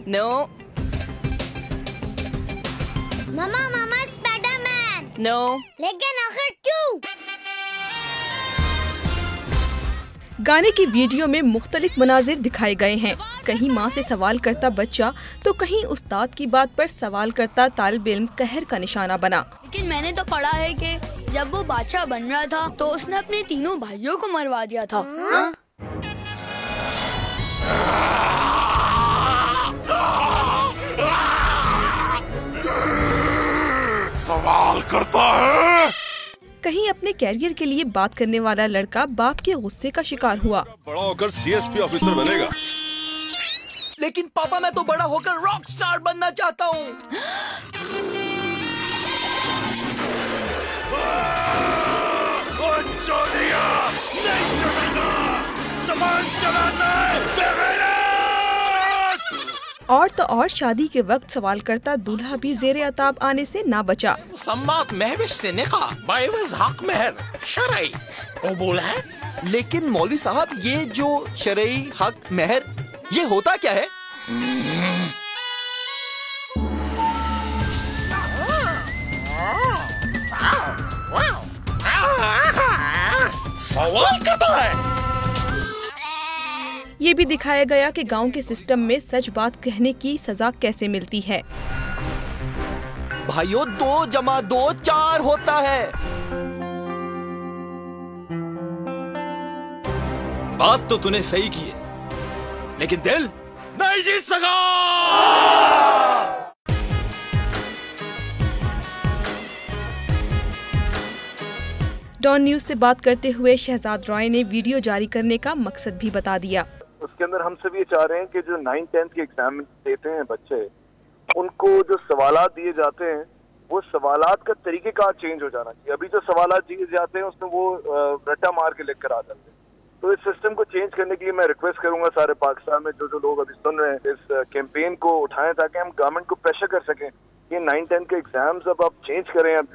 No. मामा Spiderman. No. लेकिन आखिर क्यों? गाने की वीडियो में मुख्तलिफ मनाजिर दिखाए गए हैं। कहीं माँ से सवाल करता बच्चा तो कहीं उस्ताद की बात पर सवाल करता तालिब इल्म कहर का निशाना बना। लेकिन मैंने तो पढ़ा है कि जब वो बादशाह बन रहा था तो उसने अपने तीनों भाइयों को मरवा दिया था। हाँ? सवाल करता है। कहीं अपने कैरियर के लिए बात करने वाला लड़का बाप के गुस्से का शिकार हुआ। बड़ा होकर CSP ऑफिसर बनेगा। लेकिन पापा मैं तो बड़ा होकर रॉक स्टार बनना चाहता हूँ। नहीं चलेगा, सामान चलाता है। और तो और शादी के वक्त सवाल करता दूल्हा भी जेरे अताब आने से ना बचा। सम्मात महविश से निकाह बाइवज हक महर शरई कबूल है। लेकिन मौलवी साहब ये जो शरई हक महर ये होता क्या है? सवाल करता है। ये भी दिखाया गया कि गांव के सिस्टम में सच बात कहने की सजा कैसे मिलती है। भाइयों 2 + 2 4 होता है। बात तो तूने सही की है, लेकिन दिल नहीं जीत सका। डॉन न्यूज से बात करते हुए शहजाद रॉय ने वीडियो जारी करने का मकसद भी बता दिया। उसके अंदर हम सब ये चाह रहे हैं कि जो 9th-10th के एग्जाम देते हैं बच्चे, उनको जो सवालात दिए जाते हैं वो सवालात का तरीक़ेकार चेंज हो जाना चाहिए। अभी जो सवालात दिए जाते हैं उसमें वो रट्टा मार के लिख कर आ जाते हैं। तो इस सिस्टम को चेंज करने के लिए मैं रिक्वेस्ट करूंगा सारे पाकिस्तान में जो लोग अभी सुन रहे हैं इस कैंपेन को उठाएं ताकि हम गवर्नमेंट को प्रेशर कर सकें। ये 9th-10th के एग्जाम्स अब आप चेंज करें। अब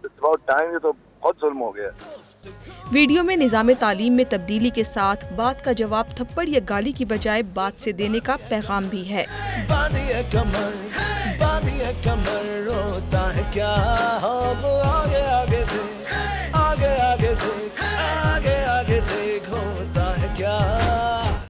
इट्स अबाउट टाइम। ये तो बहुत जुल्म हो गया। वीडियो में निज़ाम तालीम में तब्दीली के साथ बात का जवाब थप्पड़ या गाली की बजाय बात से देने का पैगाम भी है। बांधिए कमर रोता है क्या, अब आगे आगे